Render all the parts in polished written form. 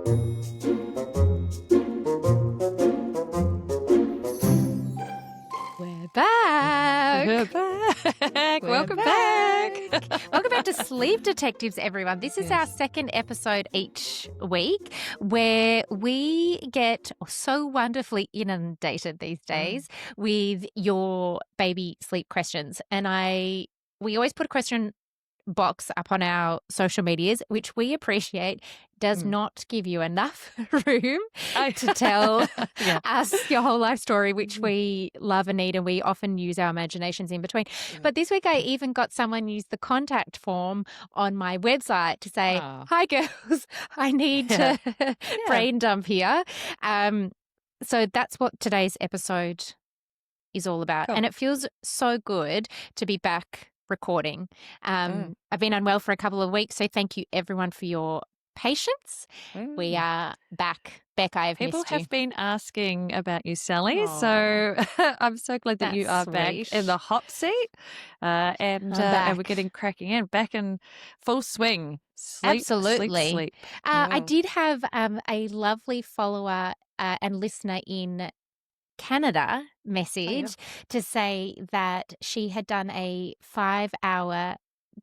We're back. We're back. We're Welcome back. Welcome back to Sleep Detectives, everyone. This is our second episode each week where we get so wonderfully inundated these days with your baby sleep questions. And we always put a question box up on our social medias, which we appreciate does not give you enough room to tell us your whole life story, which we love and need, and we often use our imaginations in between. But this week I even got someone use the contact form on my website to say, hi girls, I need to brain dump here. So that's what today's episode is all about. Cool. And it feels so good to be back recording. I've been unwell for a couple of weeks, so thank you everyone for your patience. We are back. Bec, I have People missed you. have been asking about you, Sally, so I'm so glad that you are back in the hot seat and we're getting cracking in, back in full swing. Absolutely. Sleep. I did have a lovely follower and listener in Canada message to say that she had done a 5-hour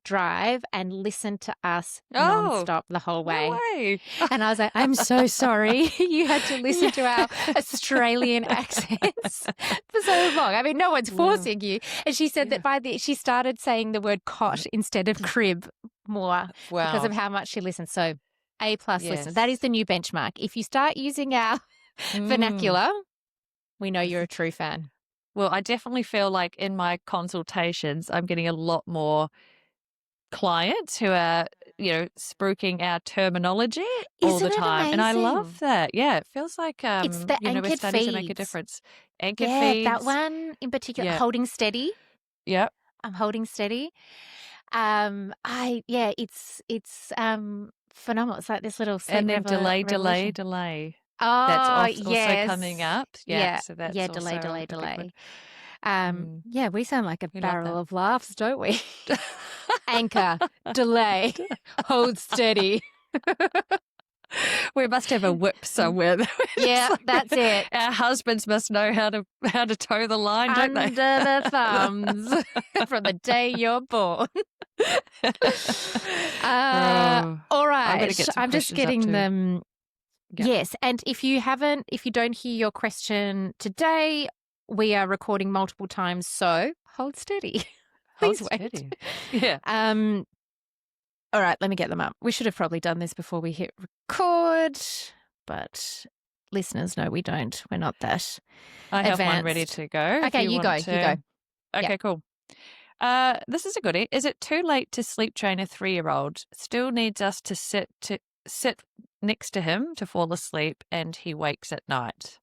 drive and listened to us nonstop the whole way. No way. And I was like, I'm so sorry you had to listen to our Australian accents for so long. I mean, no one's forcing you. And she said that she started saying the word cot instead of crib more because of how much she listened. So A+ listen. That is the new benchmark. If you start using our vernacular, we know you're a true fan. Well, I definitely feel like in my consultations, I'm getting a lot more clients who are, spruiking our terminology all the time. And I love that. Yeah, it feels like it's the we're anchored starting feeds. to make a difference. Anchored feeds. That one in particular, holding steady. Yep. I'm holding steady. It's phenomenal. It's like this little sleep and then delay. That's also coming up. Yeah. So that's delay. We sound like a barrel of laughs, don't we? Anchor, delay, hold steady. We must have a whip somewhere. That's it. Our husbands must know how to toe the line, don't they? Under the thumbs from the day you're born. All right. I'm just getting them. Yep. Yes. And if you don't hear your question today, we are recording multiple times. So hold steady. Please wait. Steady. Yeah. All right. Let me get them up. We should have probably done this before we hit record, but listeners, no, we don't. We're not that I have advanced. One ready to go. Okay, you go. Okay, cool. This is a goodie. Is it too late to sleep train a 3-year-old? Still needs us to sit next to him to fall asleep, and he wakes at night.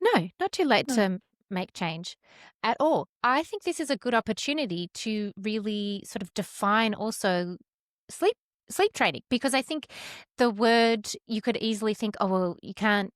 No, not too late to make change at all. I think this is a good opportunity to really sort of define also sleep training, because I think the word, you could easily think, oh, well, you can't,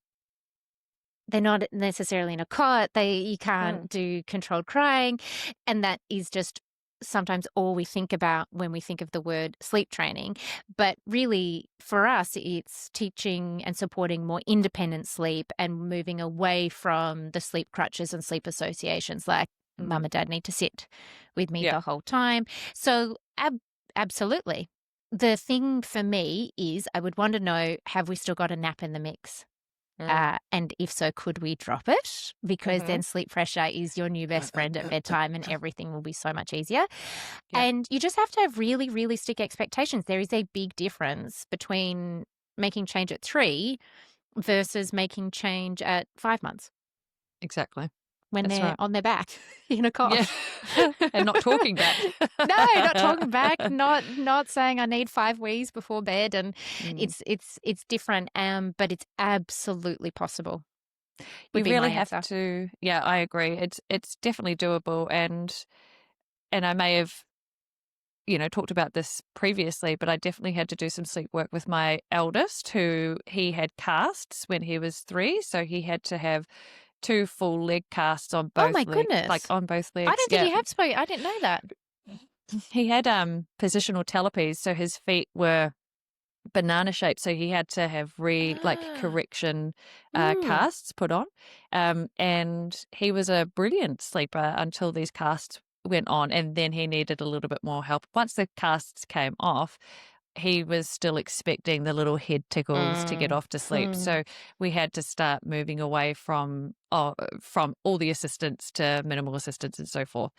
they're not necessarily in a cot, you can't do controlled crying, and that is just sometimes all we think about when we think of the word sleep training. But really, for us, it's teaching and supporting more independent sleep and moving away from the sleep crutches and sleep associations like mum and dad need to sit with me the whole time. So absolutely. The thing for me is I would want to know, have we still got a nap in the mix? And if so, could we drop it? Because then sleep pressure is your new best friend at bedtime and everything will be so much easier. Yeah. And you just have to have really realistic expectations. There is a big difference between making change at 3 versus making change at 5 months. Exactly. When they're on their back in a cot. Yeah. And not talking back. No, not talking back, not saying I need 5 wees before bed, and it's different, but it's absolutely possible. You really have to. Yeah, I agree. It's definitely doable, and I may have talked about this previously, but I definitely had to do some sleep work with my eldest, who he had casts when he was 3, so he had to have 2 full leg casts on both. Oh my goodness! Like on both legs. I don't think you have spoken. I didn't know that. He had positional talipes, so his feet were banana shaped, so he had to have Ah. correction Mm. casts put on. And he was a brilliant sleeper until these casts went on, and then he needed a little bit more help. Once the casts came off, he was still expecting the little head tickles to get Mm. off to sleep. Mm. So we had to start moving away from all the assistance to minimal assistance and so forth.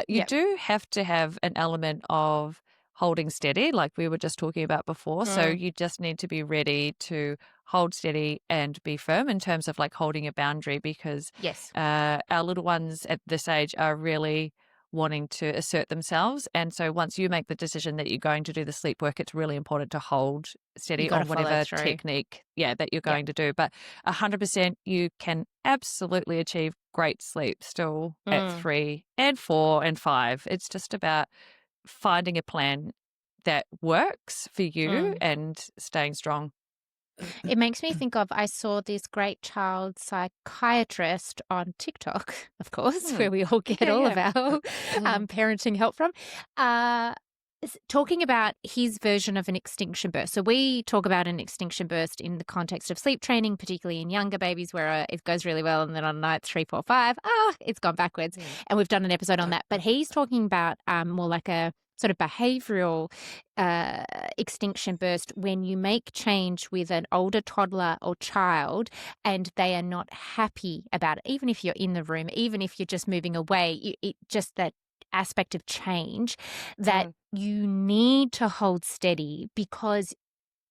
You Yep. do have to have an element of holding steady, like we were just talking about before. So Mm. you just need to be ready to hold steady and be firm in terms of like holding a boundary, because Yes. our little ones at this age are really wanting to assert themselves. And so once you make the decision that you're going to do the sleep work, it's really important to hold You steady got to on follow whatever through. technique, that you're Yep. going to do. But 100% you can absolutely achieve great sleep still at Mm. 3 and 4 and 5. It's just about finding a plan that works for you Mm. and staying strong. It makes me think of, I saw this great child psychiatrist on TikTok, of course, Hmm. where we all get Yeah, all of yeah. our parenting help from, uh, talking about his version of an extinction burst. So we talk about an extinction burst in the context of sleep training, particularly in younger babies where it goes really well. And then on nights 3, 4, 5, it's gone backwards. Mm. And we've done an episode on that. But he's talking about more like a sort of behavioral extinction burst when you make change with an older toddler or child and they are not happy about it, even if you're in the room, even if you're just moving away, just that aspect of change that you need to hold steady, because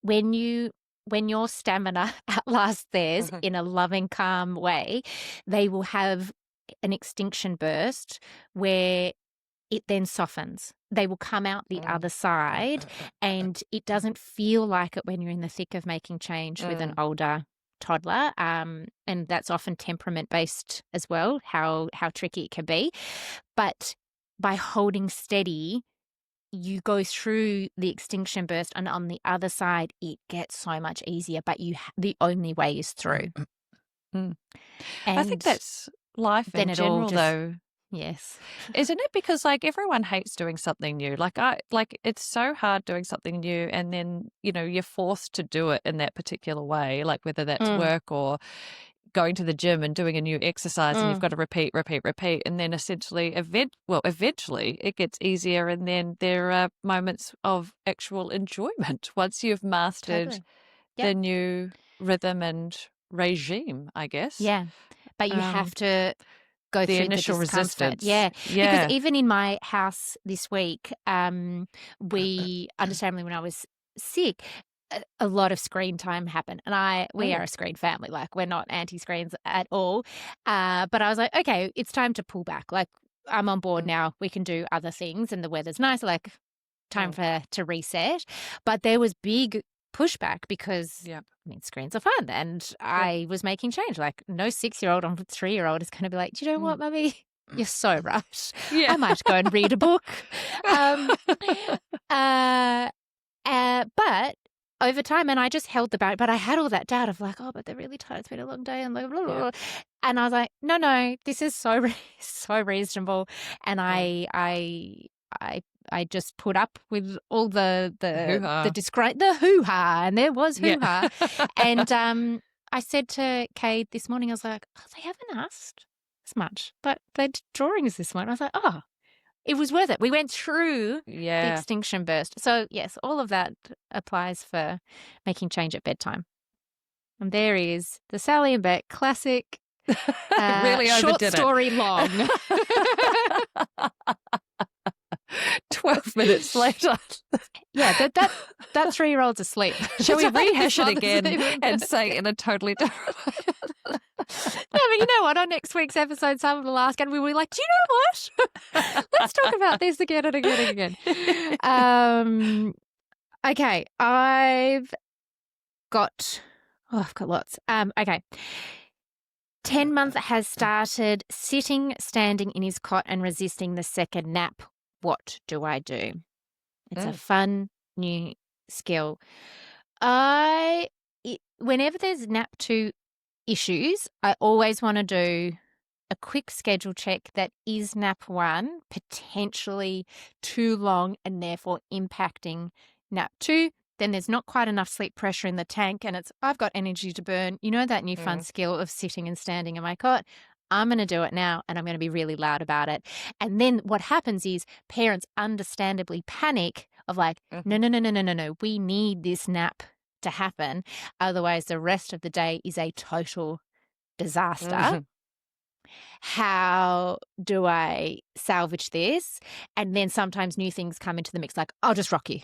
when your stamina outlasts theirs in a loving, calm way, they will have an extinction burst where it then softens. They will come out the other side, and it doesn't feel like it when you're in the thick of making change with an older toddler. And that's often temperament based as well, how tricky it can be. But by holding steady, you go through the extinction burst, and on the other side, it gets so much easier. But the only way is through, Mm. I think and that's life then in it all general, just though. yes. Isn't it? Because like everyone hates doing something new. It's so hard doing something new, and then, you're forced to do it in that particular way, like whether that's Mm, work or going to the gym and doing a new exercise, and you've mm, got to repeat, repeat, repeat. And then essentially eventually it gets easier, and then there are moments of actual enjoyment once you've mastered totally. Yep. the new rhythm and regime, I guess. Yeah. But you have to go The through the initial discomfort. resistance. Yeah. Because Yeah. even in my house this week, we understandably, when I was sick, a lot of screen time happened. And we are Oh. a screen family. Like, we're not anti-screens at all. But I was like, okay, it's time to pull back. Like, I'm on board Mm, now. We can do other things and the weather's nice. Like, time mm, to reset. But there was big pushback because, yep. I mean, screens are fun. And Yep. I was making change. Like, no 6-year-old or 3-year-old is going to be like, do you know what, Mm. Mummy? You're so right. Yeah. I might go and read a book. Um, uh, but over time, and I just held the boundary, but I had all that doubt of like, oh, but they're really tired. It's been a long day, and blah, blah, Yep. blah. And I was like, no, this is so so reasonable. And I just put up with all the Hoo-ha. the hoo ha, and there was Yeah. hoo ha. And I said to Kate this morning, I was like, oh, they haven't asked as much, but they're drawings this morning. I was like, oh, it was worth it. We went through the Yeah. extinction burst. So yes, all of that applies for making change at bedtime. And there is the Sally and Bec classic, Really short overdid it. story long. 12 minutes later. Yeah, that 3-year-old's asleep. Shall we rehash it Mother's again even- and say it in a totally different way? No, but you know what? On next week's episode, someone will ask, and we were like, "Do you know what? Let's talk about this again and again and again." Okay, I've got lots. Okay. 10-month has started sitting, standing in his cot and resisting the second nap. What do I do? It's a fun new skill. Whenever there's nap 2 issues, I always want to do a quick schedule check that is nap 1 potentially too long and therefore impacting nap 2. then there's not quite enough sleep pressure in the tank, and it's, I've got energy to burn. You know, that new fun Mm. skill of sitting and standing in my cot? I'm going to do it now, and I'm going to be really loud about it. And then what happens is parents understandably panic of like, no, Mhm. no, no, no, no, no, no. We need this nap to happen. Otherwise, the rest of the day is a total disaster. Mhm. How do I salvage this? And then sometimes new things come into the mix, like, I'll just rock you.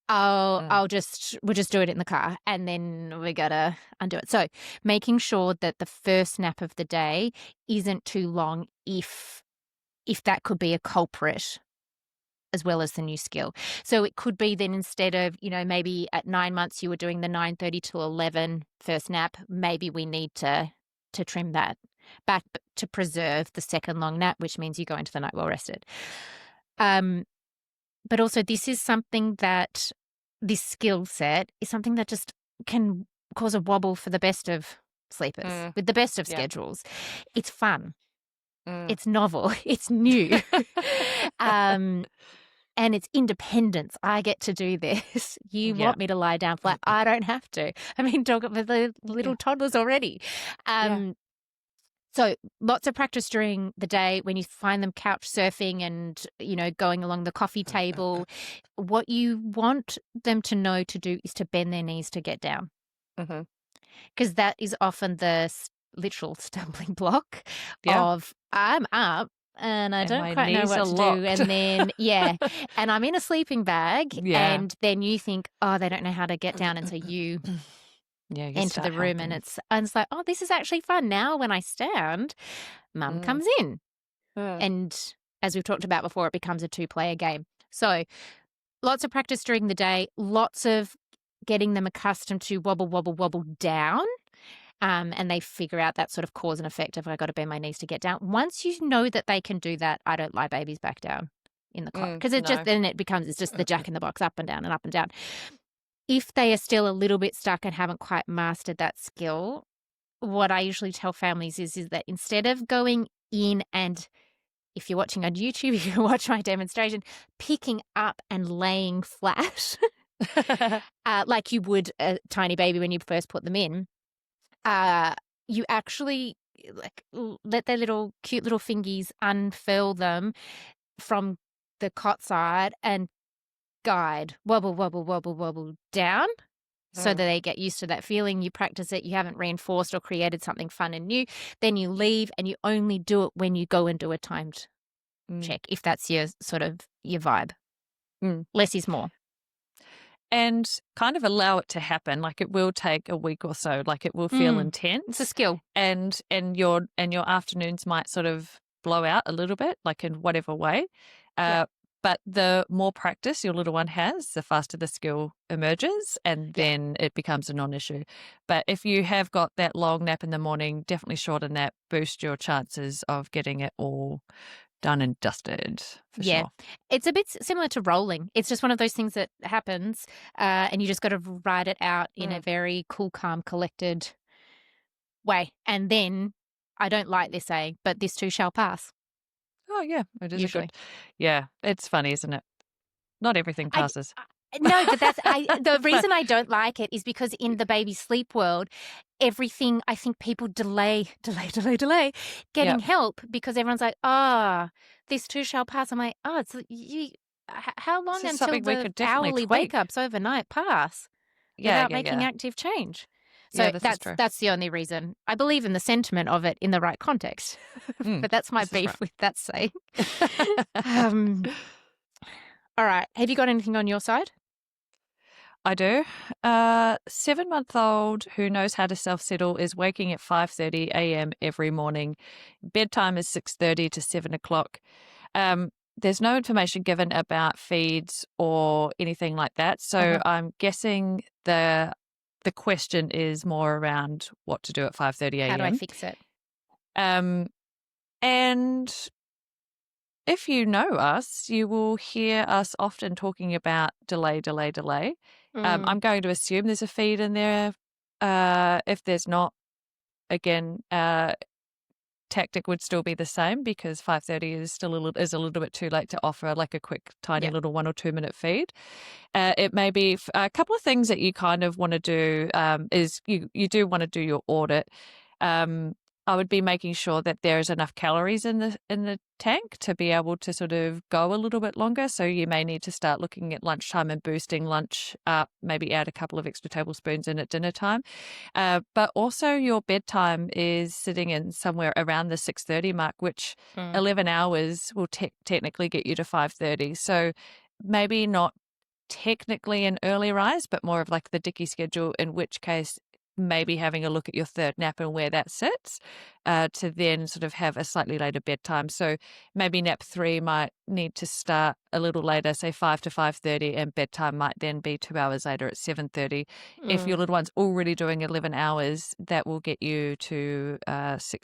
Mm. We'll just do it in the car, and then we gotta undo it. So making sure that the first nap of the day isn't too long if that could be a culprit as well as the new skill. So it could be then, instead of, maybe at 9 months you were doing the 9:30 to 11 first nap, maybe we need to trim that back to preserve the second long nap, which means you go into the night well rested. But also, this skill set is something that just can cause a wobble for the best of sleepers Mm. with the best of Yeah. schedules. It's fun. Mm. It's novel. It's new. um, and it's independence. I get to do this. You Yeah. want me to lie down flat? I don't have to. I mean, talk about the Yeah. little toddlers already. Yeah. So lots of practice during the day when you find them couch surfing and, going along the coffee table. What you want them to know to do is to bend their knees to get down, Mhm. because that is often the literal stumbling block Yeah. of, I'm up and I And don't my quite know knees what are to do. locked. And then, yeah, and I'm in a sleeping bag, Yeah. and then you think, oh, they don't know how to get down. And so you Yeah, you enter start the room, and helping. it's like, oh, this is actually fun. Now when I stand, mum Mm. comes in. Mm. And as we've talked about before, it becomes a two-player game. So lots of practice during the day, lots of getting them accustomed to wobble, wobble, wobble down. And they figure out that sort of cause and effect of, I got to bend my knees to get down. Once you know that they can do that, I don't lie babies back down in the cot, because No. then it's just the jack in the box, up and down and up and down. If they are still a little bit stuck and haven't quite mastered that skill, what I usually tell families is that instead of going in and, if you're watching on YouTube, you can watch my demonstration, picking up and laying flat, like you would a tiny baby when you first put them in, you actually let their little cute little fingies unfurl them from the cot side and guide, wobble, wobble, wobble, wobble down, so that Mm. they get used to that feeling. You practice it. You haven't reinforced or created something fun and new. Then you leave, and you only do it when you go and do a timed Mm. check, if that's your sort of your vibe. Mm. Less is more. And kind of allow it to happen. Like, it will take a week or so. Like, it will feel It's a intense, skill. and your afternoons might sort of blow out a little bit, like in whatever way. Yeah. But the more practice your little one has, the faster the skill emerges, and Yeah. then it becomes a non-issue. But if you have got that long nap in the morning, definitely shorten that, boost your chances of getting it all done and dusted, for Yeah. sure. It's a bit similar to rolling. It's just one of those things that happens, and you just got to ride it out in a Mm. very cool, calm, collected way. And then, I don't like this saying, but this too shall pass, Oh, yeah, it is a usually. good. Yeah, it's funny, isn't it? Not everything I, passes. no, but the But reason I don't like it is because in the baby sleep world, everything, I think people delay, delay, delay, delay yeah, getting help, because everyone's like, ah, this too shall pass. I'm like, oh, how this long is until something we the could definitely hourly wake tweak. ups overnight pass Yeah, without yeah, making yeah. active change? Yeah, So this is true. that's the only reason. I believe in the sentiment of it in the right context, Mm, but that's my this is beef right. with that saying. um, all right, have you got anything on your side? I do. 7-month-old who knows how to self-settle is waking at 5:30 a.m. every morning. Bedtime is 6:30 to 7 o'clock. There's no information given about feeds or anything like that, so Uh-huh. I'm guessing the question is more around what to do at 5:30 How do I a.m. fix it? Um, and if you know us, you will hear us often talking about delay, delay, delay. Mm. I'm going to assume there's a feed in there. If there's not, again, tactic would still be the same, because 5:30 is still is a little bit too late to offer like a quick, tiny Yeah. little 1 or 2 minute feed. It may be a couple of things that you kind of want to do, is you do want to do your audit. Um, I would be making sure that there's enough calories in the tank to be able to sort of go a little bit longer. So you may need to start looking at lunchtime and boosting lunch up, maybe add a couple of extra tablespoons in at dinner time. But also your bedtime is sitting in somewhere around the 6:30 mark, which Mm. 11 hours will technically get you to 5:30. So maybe not technically an early rise, but more of like the Dicky schedule, in which case maybe having a look at your third nap and where that sits, to then sort of have a slightly later bedtime. So maybe nap 3 might need to start a little later, say 5 to 5:30, and bedtime might then be 2 hours later at 7:30. If your Mm. little one's already doing 11 hours, that will get you to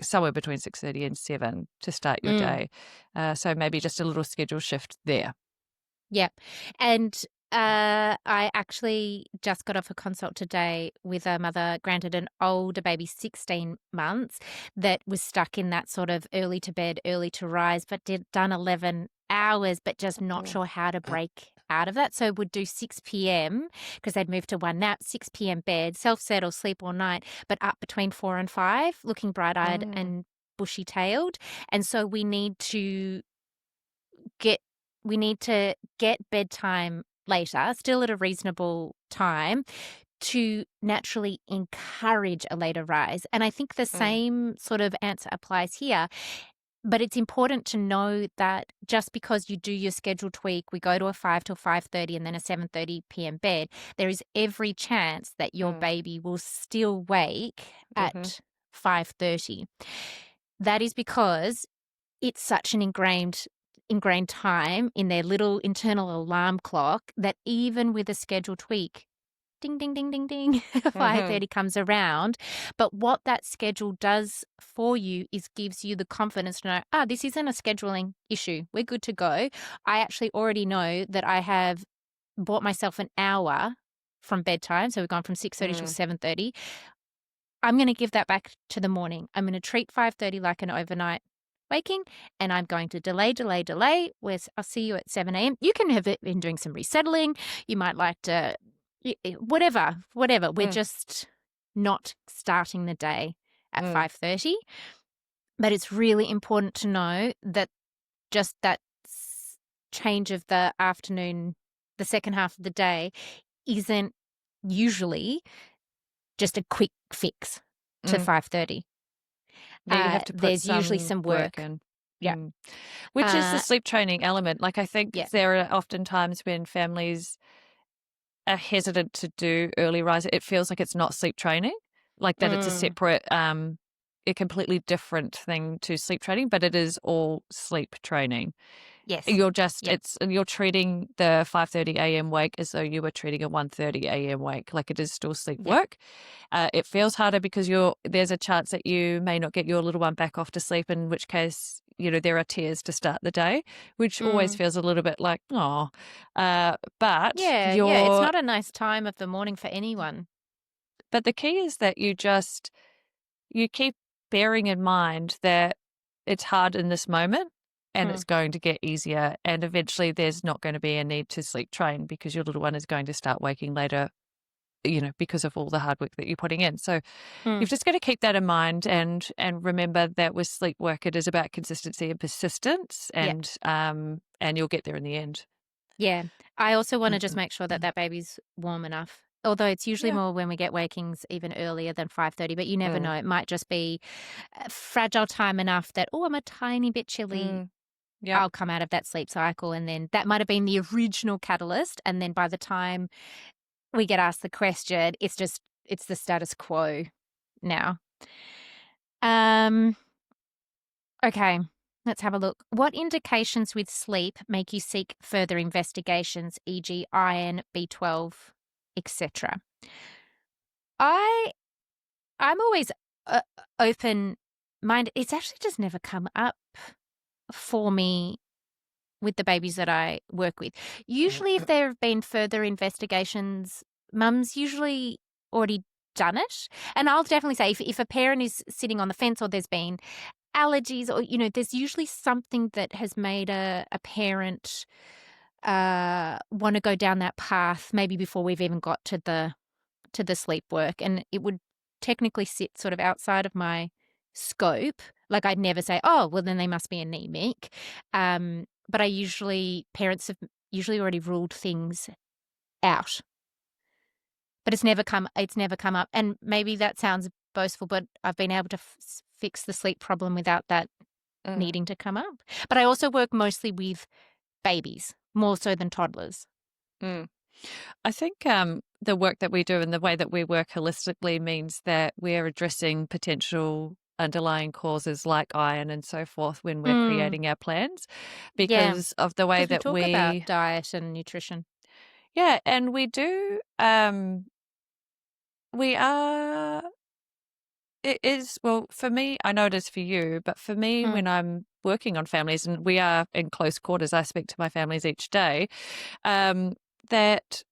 somewhere between 6:30 and 7 to start your Mm. day. So maybe just a little schedule shift there. Yeah. And I actually just got off a consult today with a mother, granted an older baby, 16 months, that was stuck in that sort of early to bed, early to rise, but done 11 hours, but just not Oh. sure how to break out of that. So would do 6 p.m. because they'd moved to one nap, 6 p.m. bed, self-settle, sleep all night, but up between 4 and 5, looking bright-eyed Mm. and bushy-tailed. And so get we need to get bedtime later, still at a reasonable time, to naturally encourage a later rise. And I think the Mm. same sort of answer applies here. But it's important to know that just because you do your schedule tweak, we go to a 5 till 5:30 and then a 7:30 p.m. bed, there is every chance that your Mm. baby will still wake Mm-hmm. at 5:30. That is because it's such an ingrained time in their little internal alarm clock that even with a schedule tweak, ding, ding, ding, ding, ding, Mm-hmm. 5:30 comes around. But what that schedule does for you is gives you the confidence to know, this isn't a scheduling issue. We're good to go. I actually already know that I have bought myself an hour from bedtime. So we've gone from 6:30 till Mm. 7:30. I'm going to give that back to the morning. I'm going to treat 5:30 like an overnight waking, and I'm going to delay. I'll see you at 7 a.m. You can have been doing some resettling. You might like to, whatever. We're Mm. just not starting the day at Mm. 5:30. But it's really important to know that just that change of the afternoon, the second half of the day, isn't usually just a quick fix to Mm. 5:30. Yeah, you have to put There's usually some some work work. in. Yeah. Mm. Which is the Uh, sleep training element. Like, I think yeah. there are often times when families are hesitant to do early rise. It feels like it's not sleep training, like that it's a Mm, separate, a completely different thing to sleep training, but it is all sleep training. yes. Yep. You're treating the 5:30 a.m. wake as though you were treating a 1:30 a.m. wake. Like, it is still sleep Yep. work. It feels harder because there's a chance that you may not get your little one back off to sleep, in which case, there are tears to start the day, which always Mm. feels a little bit like, oh, but Yeah. It's not a nice time of the morning for anyone. the key is that you keep bearing in mind that it's hard in this moment, and Mm. it's going to get easier, and eventually there's not going to be a need to sleep train because your little one is going to start waking later, because of all the hard work that you're putting in. So Mm. you've just got to keep that in mind, and remember that with sleep work, it is about consistency and persistence, Yeah. and you'll get there in the end. Yeah. I also want to just make sure that that baby's warm enough. Although it's usually Yeah. more when we get wakings even earlier than 5:30, but you never know. Mm. It might just be a fragile time enough that, I'm a tiny bit chilly. Mm. Yep. I'll come out of that sleep cycle, and then that might have been the original catalyst. And then by the time we get asked the question, it's the status quo now. Um, okay, let's have a look. What indications with sleep make you seek further investigations, e.g., iron, B12, etc.? I I'm always open minded. It's actually just never come up for me with the babies that I work with. Usually, if there have been further investigations, mum's usually already done it. And I'll definitely say if a parent is sitting on the fence or there's been allergies or, there's usually something that has made a parent want to go down that path maybe before we've even got to the sleep work. And it would technically sit sort of outside of my scope. Like I'd never say, oh, well, then they must be anemic. But parents have usually already ruled things out. But it's never come up. And maybe that sounds boastful, but I've been able to fix the sleep problem without that Mm. needing to come up. But I also work mostly with babies, more so than toddlers. Mm. I think the work that we do and the way that we work holistically means that we're addressing potential underlying causes like iron and so forth when we're Mm, creating our plans yeah, because of the way because we that talk about diet and nutrition. yeah, and we do, we are, it is, well, for me, I know it is for you, but for me, Mm, when I'm working on families and we are in close quarters, I speak to my families each day, um, that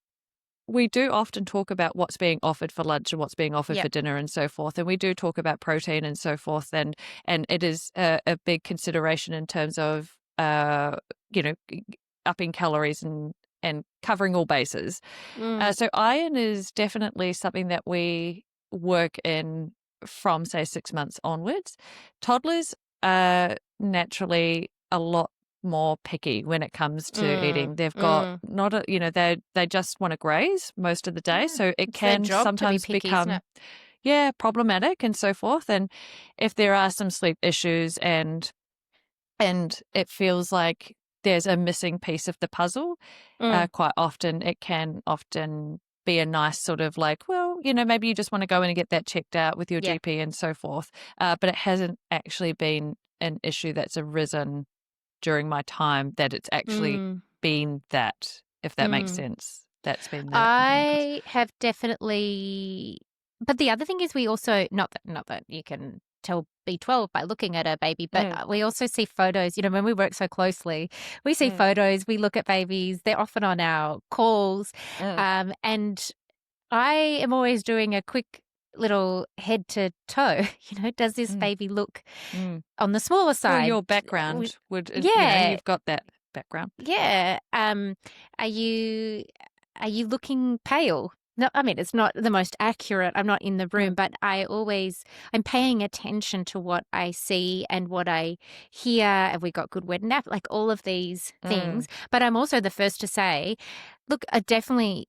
we do often talk about what's being offered for lunch and what's being offered yeah. for dinner and so forth. And we do talk about protein and so forth. And it is a big consideration in terms of, you know, upping calories and covering all bases. Mm, So iron is definitely something that we work in from, say, 6 months onwards. Toddlers are naturally a lot more picky when it comes to mm, eating. They've got mm. not a, they just want to graze most of the day. Yeah, So it it's their can job to be sometimes picky, isn't become, it? yeah, problematic and so forth. And if there are some sleep issues and it feels like there's a missing piece of the puzzle, Mm, quite often it can often be a nice sort of like, well, maybe you just want to go in and get that checked out with your yeah. GP and so forth. But it hasn't actually been an issue that's arisen during my time that it's actually Mm, been that, if that makes mm. sense. That's been the main cause. I have definitely, but the other thing is we also, not that you can tell B12 by looking at a baby, but Mm, we also see photos, when we work so closely, we see mm, photos, we look at babies, they're often on our calls. mm, And I am always doing a quick little head to toe, does this mm, baby look mm. on the smaller Well, side? your background would, Yeah, you've got that background. yeah. Are you looking pale? No, I mean it's not the most accurate. I'm not in the room, Mm, but I'm paying attention to what I see and what I hear. Have we got good wet nap? Like all of these things. mm, But I'm also the first to say, look, I definitely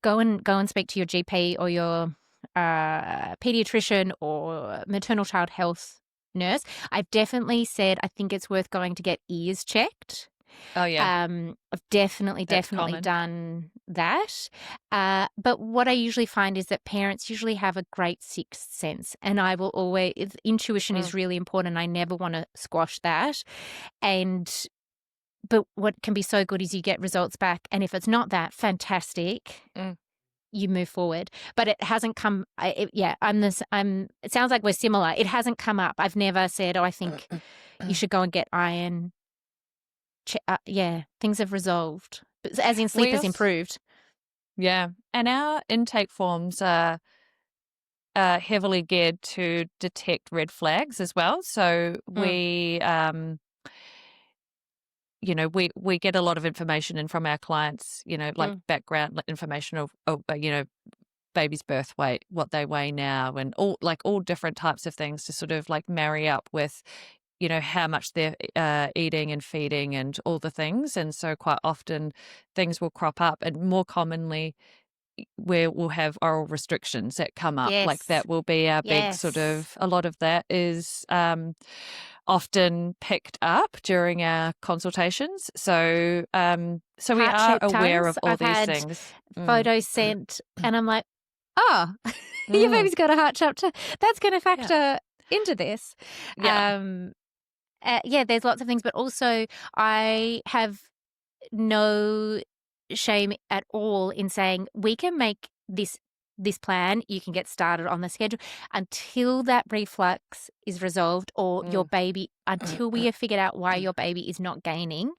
go and speak to your GP or your pediatrician or maternal child health nurse. I've definitely said I think it's worth going to get ears checked. oh, yeah, I've definitely, that's definitely common. done that. But what I usually find is that parents usually have a great sixth sense, and I will always, intuition Mm, is really important. I never want to squash that. But what can be so good is you get results back, and if it's not that, fantastic, mm. you move forward. But it hasn't come. Yeah, It sounds like we're similar. It hasn't come up. I've never said, "Oh, I think you should go and get iron." Yeah, things have resolved, as in sleep We has also, improved. yeah, and our intake forms are heavily geared to detect red flags as well. So Mm, we get a lot of information in from our clients, like mm, background information of baby's birth weight, what they weigh now, and all different types of things to sort of like marry up with, how much they're eating and feeding and all the things. And so quite often things will crop up, and more commonly where we'll have oral restrictions that come up. Like yes, that will be our big sort yes. of, a lot of that is often picked up during our consultations. So we are Heart-shaped aware tongues. of all I've these had things. Mm. photos sent, and I'm like, oh, your Mm. baby's got a heart-shaped tongue. That's going to Yeah. factor into this. Yeah. Um, yeah, there's lots of things, but also I have no shame at all in saying we can make this plan. You can get started on the schedule until that reflux is resolved, or your Mm. baby, until we have figured out why your baby is not gaining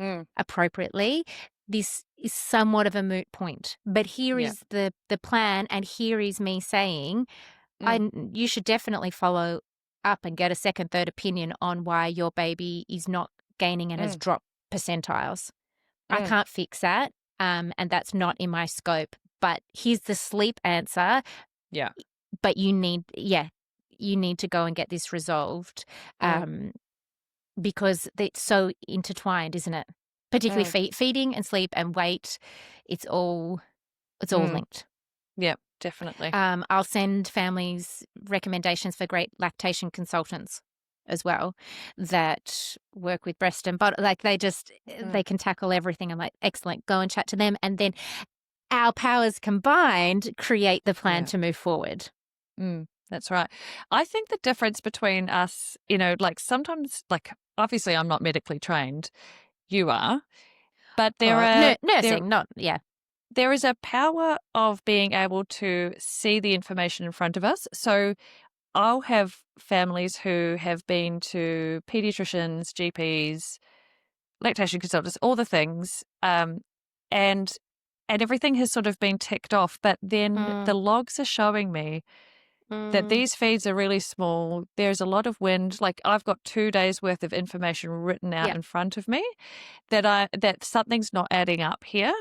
Mm. appropriately. This is somewhat of a moot point, but here Yeah. is the plan, and here is me saying Mm. you should definitely follow up and get a second, third opinion on why your baby is not gaining and has Mm, dropped percentiles. I mm, can't fix that, and that's not in my scope. But here's the sleep answer. yeah. But you need, you need to go and get this resolved, Mm, because it's so intertwined, isn't it? Particularly mm, feeding and sleep and weight. It's all mm. linked. Yeah, definitely. I'll send families recommendations for great lactation consultants as well that work with breast and bottle. Like Mm, they can tackle everything. I'm like, excellent. Go and chat to them, and then our powers combined create the plan yeah. to move forward. That's right. I think the difference between us, like sometimes, like obviously I'm not medically trained, you are, but Oh, there nursing, not there is a power of being able to see the information in front of us. So I'll have families who have been to pediatricians, GPs, lactation consultants, all the things, and everything has sort of been ticked off. But then Mm, the logs are showing me that mm, these feeds are really small. There's a lot of wind. Like I've got 2 days worth of information written out yeah. in front of me that something's not adding up here.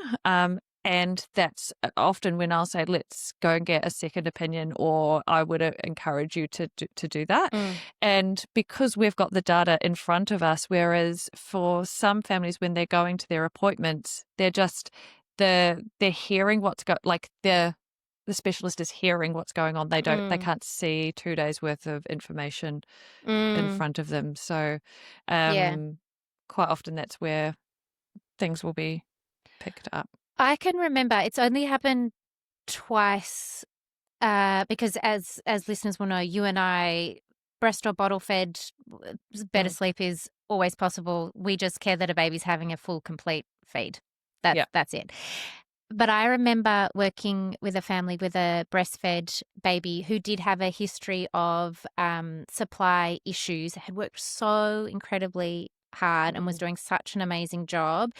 And that's often when I'll say, let's go and get a second opinion, or I would encourage you to do that. Mm, And because we've got the data in front of us, whereas for some families, when they're going to their appointments, they're hearing the specialist is hearing what's going on. They mm, can't see 2 days worth of information in mm, front of them. So, yeah. quite often that's where things will be picked up. I can remember it's only happened twice, because as listeners will know, you and I, breast or bottle fed, better Mm, sleep is always possible. We just care that a baby's having a full, complete feed. yeah. That's it. But I remember working with a family with a breastfed baby who did have a history of supply issues, had worked so incredibly hard and was Mm, doing such an amazing job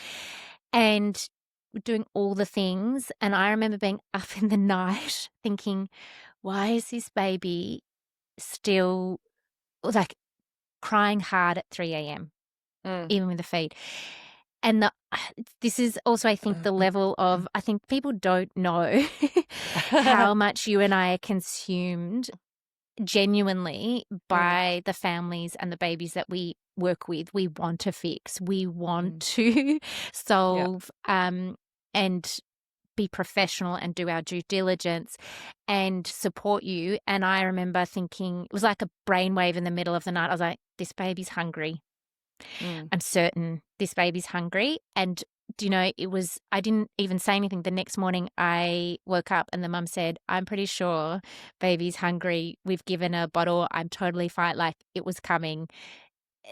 and doing all the things. And I remember being up in the night thinking, why is this baby still like crying hard at 3 a.m., mm. even with the feed? And this is also, I think, the level of, I think people don't know how much you and I are consumed genuinely Mm, by the families and the babies that we work with. We want to fix, we want mm. to Yeah. solve, and be professional and do our due diligence and support you. And I remember thinking, it was like a brainwave in the middle of the night. I was like, this baby's hungry. Mm, I'm certain this baby's hungry. And do you know, I didn't even say anything. The next morning I woke up and the mum said, I'm pretty sure baby's hungry. We've given a bottle. I'm totally fine. Like it was coming.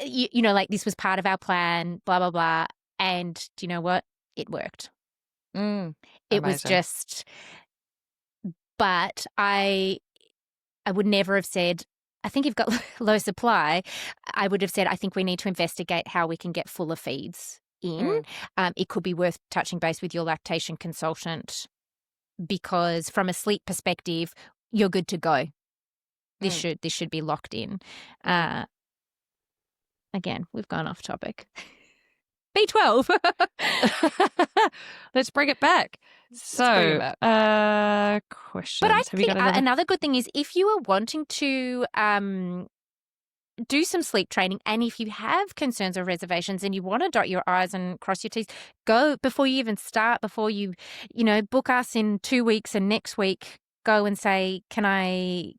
Like this was part of our plan, blah, blah, blah. And do you know what? It worked. mm. It was Amazing. just, but I would never have said, I think you've got low supply. I would have said, I think we need to investigate how we can get fuller feeds in. Mm, It could be worth touching base with your lactation consultant because from a sleep perspective, you're good to go. mm, This should be locked in. mm. Uh, Again, we've gone off topic. B12. Let's bring it back. Let's bring it So, back. But I questions. Have you think got another? another good thing is if you are wanting to do some sleep training. And if you have concerns or reservations and you want to dot your I's and cross your T's, go before you even start, before book us in 2 weeks and next week, go and say, can I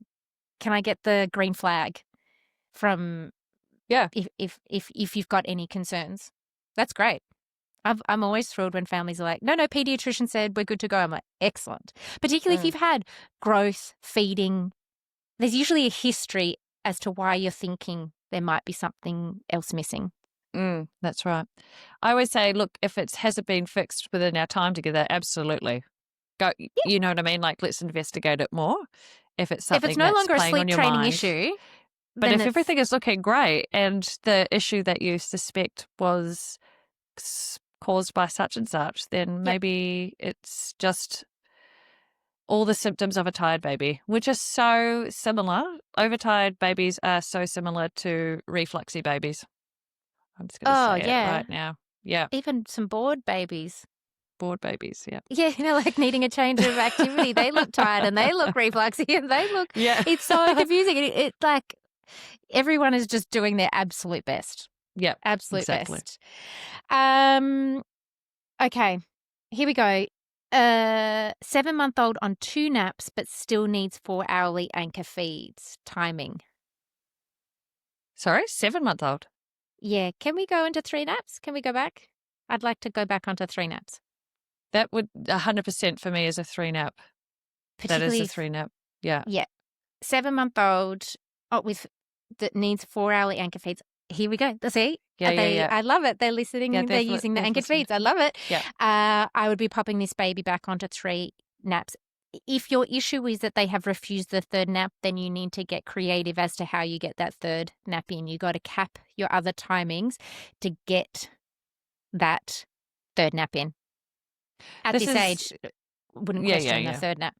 get the green flag from Yeah. if you've got any concerns? That's great. I'm always thrilled when families are like, no, pediatrician said we're good to go. I'm like, excellent. Particularly if Mm, you've had growth, feeding, there's usually a history as to why you're thinking there might be something else missing. that's right. I always say, look, if it hasn't been fixed within our time together, absolutely. Go, Yeah. you know what I mean? Like, let's investigate it more if it's If it's something no that's longer a playing on sleep your training mind. issue, But then if it's everything is looking great and the issue that you suspect was caused by such and such, then yep. maybe it's just all the symptoms of a tired baby, which are so similar. Overtired babies are so similar to refluxy babies. I'm just going to Oh, say it yeah. right now. Yeah. Even some bored babies. Bored babies. Yeah. Yeah, like needing a change of activity. They look tired and they look refluxy and they look, Yeah. it's so confusing. It like everyone is just doing their absolute best. Yeah. Absolute Exactly. best. Okay, here we go. 7-month-old on 2 naps, but still needs 4-hourly anchor feeds. Timing. Sorry, 7-month-old. Yeah, can we go into 3 naps? Can we go back? I'd like to go back onto 3 naps. That would 100% for me is a 3 nap. That is Particularly a if, 3 nap. Yeah. yeah, 7-month-old with that needs 4-hourly anchor feeds. Here we go. See, Yeah. Yeah. Yeah. I love it. They're Yeah. listening. They're using the They've anchored listened. feeds. I love it. Yeah. I would be popping this baby back onto 3 naps. If your issue is that they have refused the 3rd nap, then you need to get creative as to how you get that 3rd nap in. You got to cap your other timings to get that 3rd nap in. At This this is, age, wouldn't yeah. Yeah. question a Yeah. 3rd nap.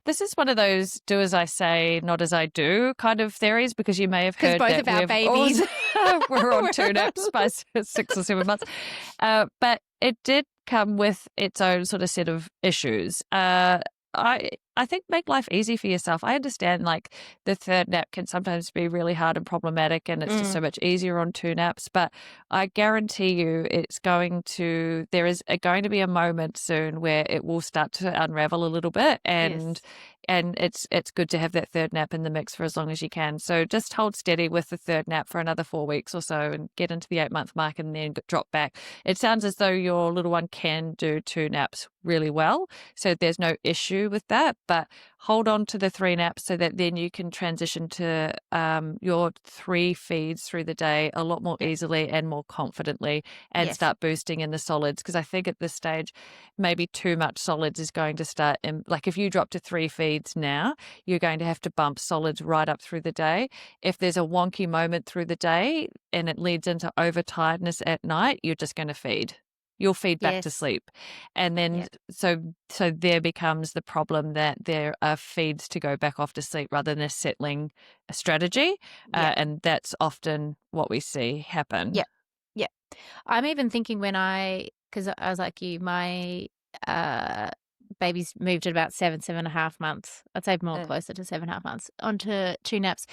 This is one of those do as I say, not as I do kind of theories, because you may have Because heard both that of our we've always babies we're on 2 naps by 6 or 7 months. But it did come with its own sort of set of issues. I think make life easy for yourself. I understand like the 3rd nap can sometimes be really hard and problematic, and it's just so much easier on 2 naps. But I guarantee you, there is going to be a moment soon where it will start to unravel a little bit, Yes. and it's good to have that 3rd nap in the mix for as long as you can. So just hold steady with the 3rd nap for another 4 weeks or so, and get into the 8-month mark, and then drop back. It sounds as though your little one can do 2 naps really well, so there's no issue with that. But hold on to the 3 naps so that then you can transition to your 3 feeds through the day a lot more Yep. easily and more confidently, and Yes. start boosting in the solids. Because I think at this stage, maybe too much solids is going to start. Like if you drop to 3 feeds now, you're going to have to bump solids right up through the day. If there's a wonky moment through the day and it leads into overtiredness at night, you're just going to feed. You'll feed back to Yes. sleep. And then Yep. so there becomes the problem that there are feeds to go back off to sleep rather than a settling strategy. Yep. And that's often what we see happen. Yep. Yep. I'm even thinking because I was like you, my baby's moved at about 7.5 months. I'd say more closer to 7.5 months onto 2 naps.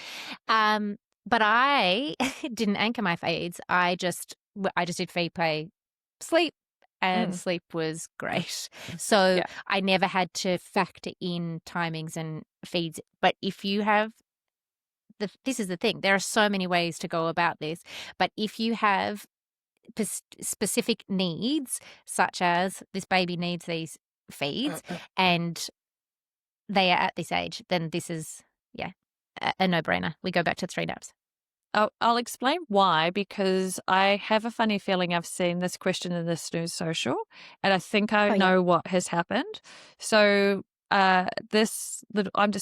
But I didn't anchor my feeds. I just did feed, play, sleep, and sleep was great. So Yeah. I never had to factor in timings and feeds. But if you have this is the thing, there are so many ways to go about this. But if you have specific needs, such as this baby needs these feeds and they are at this age, then this is, a no-brainer. We go back to 3 naps. I'll explain why, because I have a funny feeling I've seen this question in the Snooze Social, and I think I Oh, yeah. know what has happened. So I'm just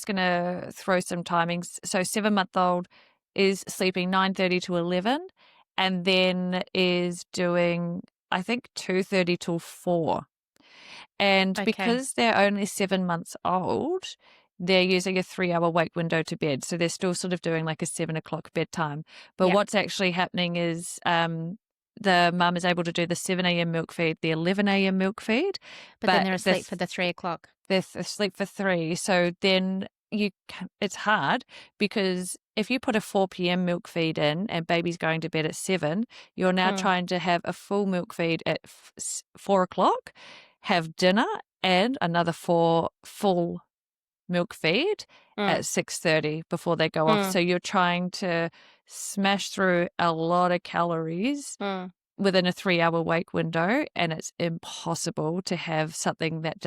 going to throw some timings. So 7-month-old is sleeping 9:30 to 11, and then is doing, I think, 2:30 till 4. And Okay. because they're only 7 months old, they're using a 3-hour wake window to bed. So they're still sort of doing like a 7 o'clock bedtime. But Yep. what's actually happening is the mum is able to do the 7 a.m. milk feed, the 11 a.m. milk feed. But then they're asleep for the 3 o'clock. They're asleep for 3. So then it's hard, because if you put a 4 p.m. milk feed in and baby's going to bed at 7, you're now trying to have a full milk feed at 4 o'clock, have dinner, and another 4 full milk feed at 6:30 before they go off. So you're trying to smash through a lot of calories within a 3-hour wake window, and it's impossible to have something that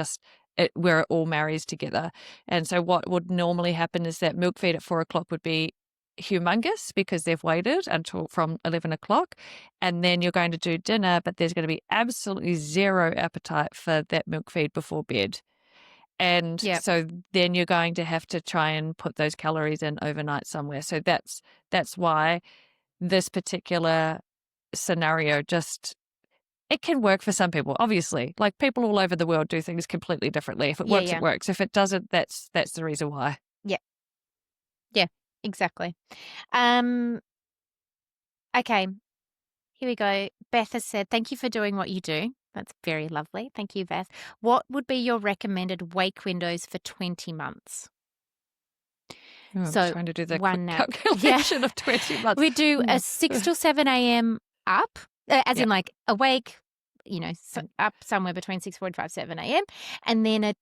where it all marries together. And so what would normally happen is that milk feed at 4 o'clock would be humongous, because they've waited until from 11 o'clock, and then you're going to do dinner, but there's going to be absolutely zero appetite for that milk feed before bed. And so then you're going to have to try and put those calories in overnight somewhere. So that's why this particular scenario just it can work for some people, obviously. Like people all over the world do things completely differently. If it Yeah, works, it yeah. works. If it doesn't, that's the reason why. Yeah. Yeah, exactly. Um, okay, here we go. Beth has said, "Thank you for doing what you do." That's very lovely. Thank you, Beth. What would be your recommended wake windows for 20 months? Oh, I'm So trying to do the quick one nap. Yeah. calculation of 20 months. We do a Hmm. 6 till 7 a.m. up, as in Yep. like awake, up somewhere between 6:45, 7 a.m. And then a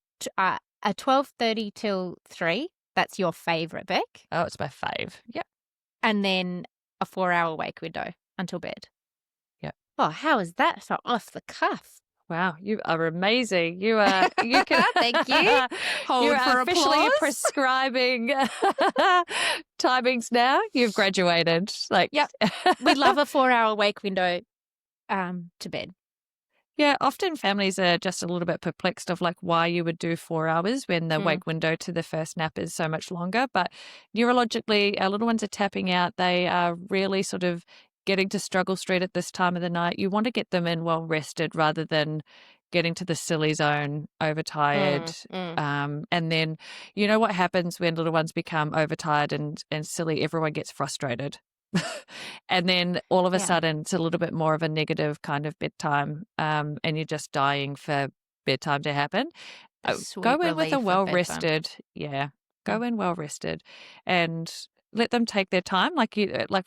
12:30 till 3. That's your favorite, Beck. Oh, it's my fave. Yep. And then a 4-hour wake window until bed. Yep. Oh, how is that so off the cuff? Wow, you are amazing. You can Thank you. you Hold are for officially applause. prescribing timings now. You've graduated. Like Yep. We love a 4-hour wake window to bed. Yeah, often families are just a little bit perplexed of like why you would do 4 hours when the Mm. wake window to the first nap is so much longer. But neurologically, our little ones are tapping out. They are really sort of getting to struggle street at this time of the night. You want to get them in well rested rather than getting to the silly zone, overtired. Mm, mm. And then you know what happens when little ones become overtired and silly? Everyone gets frustrated. And then all of a Yeah. sudden it's a little bit more of a negative kind of bedtime, and you're just dying for bedtime to happen. The Go sweet in with a relief of bedtime. well-rested, yeah, Mm. go in well-rested and let them take their time. Like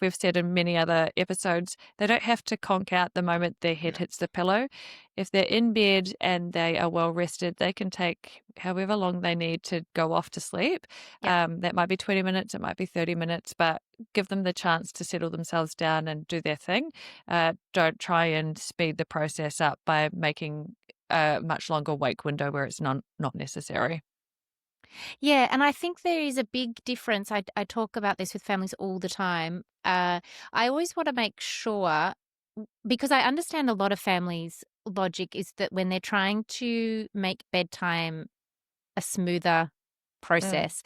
we've said in many other episodes, they don't have to conk out the moment their head No. hits the pillow. If they're in bed and they are well-rested, they can take however long they need to go off to sleep. Yep. That might be 20 minutes, it might be 30 minutes, but give them the chance to settle themselves down and do their thing. Don't try and speed the process up by making a much longer wake window where it's not necessary. Yeah, and I think there is a big difference. I talk about this with families all the time. I always want to make sure, because I understand a lot of families' logic is that when they're trying to make bedtime a smoother Mm, process,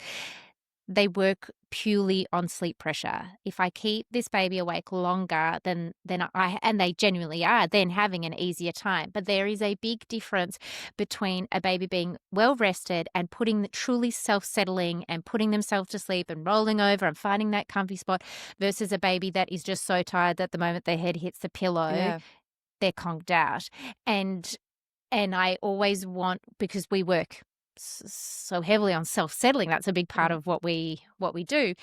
they work purely on sleep pressure. If I keep this baby awake longer, then I and they genuinely are then having an easier time. But there is a big difference between a baby being well rested and putting the truly self-settling and putting themselves to sleep and rolling over and finding that comfy spot versus a baby that is just so tired that the moment their head hits the pillow, yeah. they're conked out. And I always want, because we work so heavily on self-settling, that's a big part Mm, of what we do,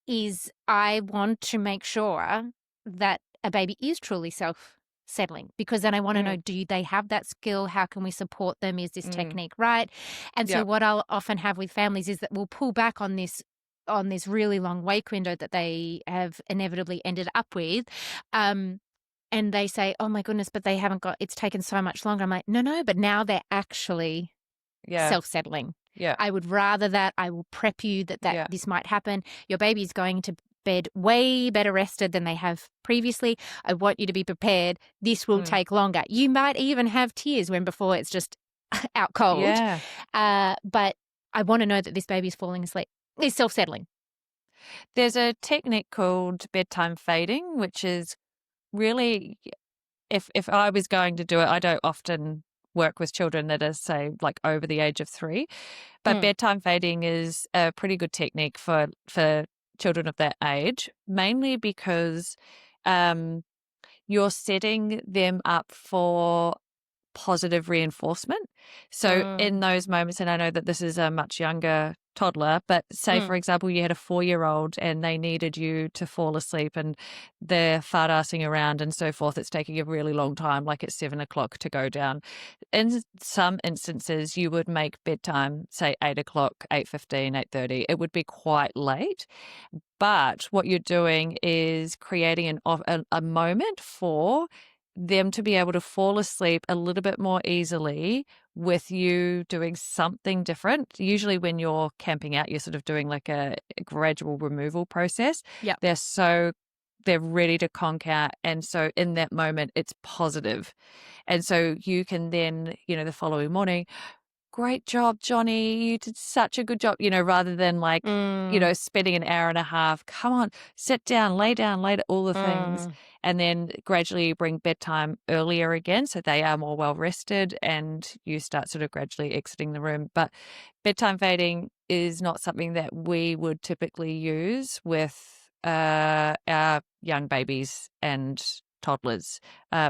is I want to make sure that a baby is truly self-settling, because then I want to know, mm, do they have that skill? How can we support them? Is this mm. technique right? And so Yep. what I'll often have with families is that we'll pull back on this really long wake window that they have inevitably ended up with. And they say, "Oh my goodness, but they haven't got it's taken so much longer." I'm like, "No, no, but now they're actually Yeah. self-settling. Yeah. I would rather that. I will prep you that Yeah. this might happen. Your baby is going to bed way better rested than they have previously. I want you to be prepared. This will Mm. take longer. You might even have tears when before it's just out cold. Yeah. But I want to know that this baby is falling asleep. It's self-settling." There's a technique called bedtime fading, which is really if I was going to do it, I don't often work with children that are, say, like over the age of 3, but Mm, bedtime fading is a pretty good technique for children of that age, mainly because um, you're setting them up for positive reinforcement. So mm, in those moments, and I know that this is a much younger toddler, but say, mm. for example, you had a 4-year-old and they needed you to fall asleep and they're fart-assing around and so forth. It's taking a really long time, like it's 7 o'clock to go down. In some instances, you would make bedtime, say 8 o'clock, 8:15, 8:30. It would be quite late. But what you're doing is creating a moment for them to be able to fall asleep a little bit more easily with you doing something different. Usually, when you're camping out, you're sort of doing like a gradual removal process. Yep. They're ready to conk out. And so, in that moment, it's positive. And so, you can then, the following morning, great job, Johnny. You did such a good job, rather than like, spending an hour and a half. Come on, sit down, lay all the things. And then gradually bring bedtime earlier again so they are more well rested and you start sort of gradually exiting the room. But bedtime fading is not something that we would typically use with our young babies and toddlers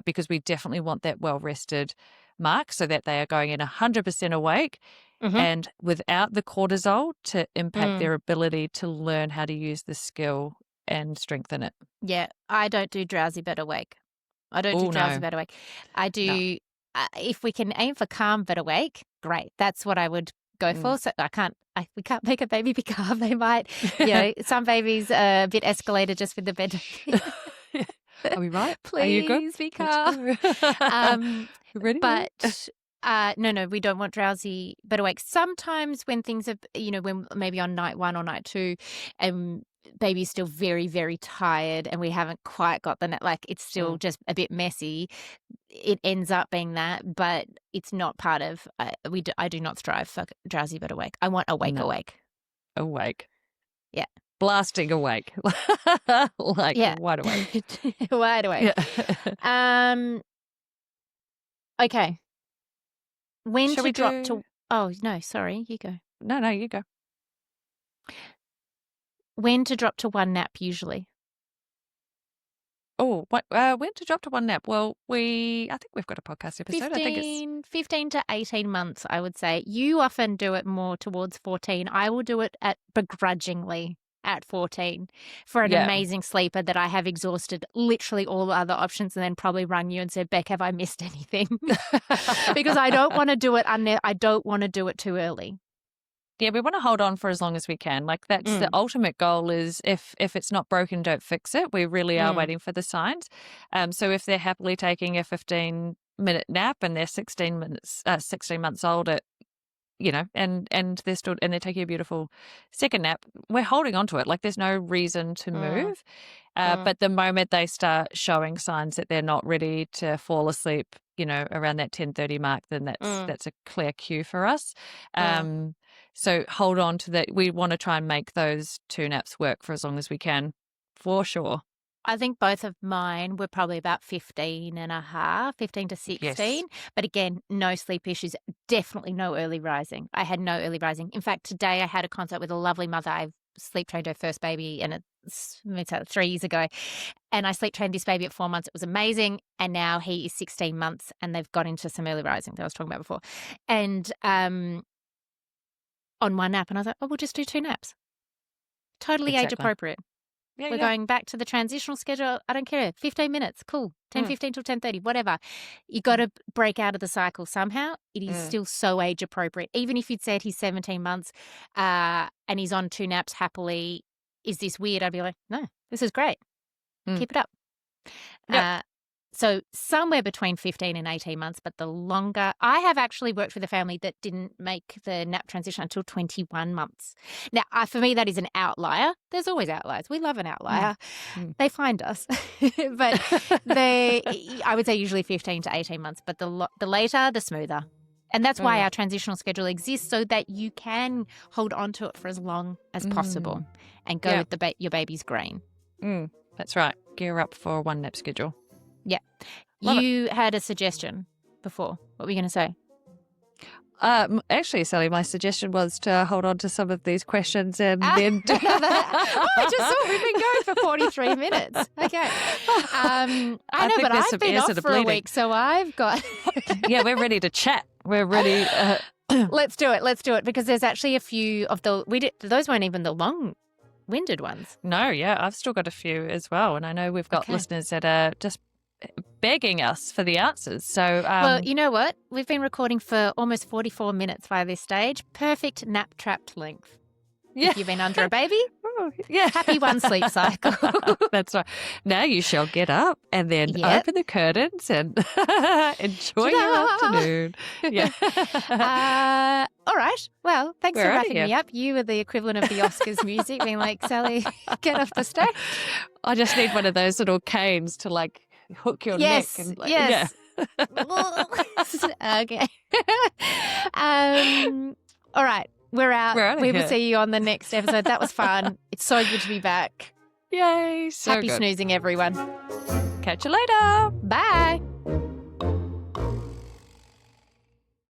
because we definitely want that well rested mark so that they are going in 100% awake and without the cortisol to impact their ability to learn how to use the skill and strengthen it. Yeah, I don't do drowsy but awake. I don't do drowsy but awake. I do, if we can aim for calm but awake, great. That's what I would go for. So we can't make a baby be calm. They might, some babies are a bit escalated just with the bed. Are we right? Please are you good? Be calm. Ready? But no, we don't want drowsy but awake. Sometimes when things are, when maybe on night 1 or night 2, baby's still very, very tired and we haven't quite got it's still just a bit messy. It ends up being that, but it's not part of, I do not strive for drowsy but awake. I want awake. Awake. Yeah. Blasting awake. Wide awake. Wide awake. Yeah. Okay. When Shall to we drop to... Oh, no, sorry. You go. No, you go. When to drop to one nap usually? Oh, when to drop to one nap? Well, I think we've got a podcast episode. 15 to 18 months, I would say. You often do it more towards 14. I will do it begrudgingly at 14 for an amazing sleeper that I have exhausted literally all other options and then probably rung you and said, Bec, have I missed anything? Because I don't want to do it I don't want to do it too early. Yeah, we want to hold on for as long as we can. Like that's the ultimate goal is if it's not broken, don't fix it. We really are waiting for the signs. So if they're happily taking a 15-minute nap and they're 16 months old at, and they're still, and they're taking a beautiful second nap, we're holding on to it. Like there's no reason to move. But the moment they start showing signs that they're not ready to fall asleep, around that 10:30 mark, then that's a clear cue for us. So hold on to that. We want to try and make those 2 naps work for as long as we can, for sure. I think both of mine were probably about 15 and a half, 15 to 16. Yes. But again, no sleep issues, definitely no early rising. I had no early rising. In fact, today I had a consult with a lovely mother. I've sleep trained her first baby and it's 3 years ago. And I sleep trained this baby at 4 months. It was amazing. And now he is 16 months and they've got into some early rising that I was talking about before. And on one nap, and I was like, we'll just do 2 naps. Totally age appropriate. Yeah, we're going back to the transitional schedule. I don't care. 15 minutes. Cool. 10:15 till 10:30, whatever. You got to break out of the cycle somehow. It is still so age appropriate. Even if you'd said he's 17 months and he's on 2 naps happily, is this weird? I'd be like, no, this is great. Keep it up. Yep. So somewhere between 15 and 18 months, but the longer. I have actually worked with a family that didn't make the nap transition until 21 months. Now, for me, that is an outlier. There's always outliers. We love an outlier. They find us. But I would say usually 15 to 18 months, but the later, the smoother. And that's why our transitional schedule exists, so that you can hold on to it for as long as possible and go with your baby's grain. That's right. Gear up for a 1 nap schedule. Yeah. You had a suggestion before. What were you going to say? Actually, Sally, my suggestion was to hold on to some of these questions and then... I just thought we've been going for 43 minutes. Okay. I know, but I've been off for a week, so I've got... Yeah, we're ready to chat. We're ready... Let's do it, because there's actually a few of those weren't even the long-winded ones. No, yeah, I've still got a few as well, and I know we've got listeners that are just begging us for the answers. So, well, you know what? We've been recording for almost 44 minutes by this stage. Perfect nap trapped length. Yeah. If you've been under a baby, happy 1 sleep cycle. That's right. Now you shall get up and then open the curtains and enjoy your afternoon. Yeah. All right. Well, thanks for wrapping me up. You were the equivalent of the Oscars music, being like, Sally, get off the stage. I just need one of those little canes to hook your neck. And Okay. All right. We're out. We're out of We will here. see you on the next episode. That was fun. It's so good to be back. Yay. So Happy good. snoozing, everyone. Catch you later. Bye.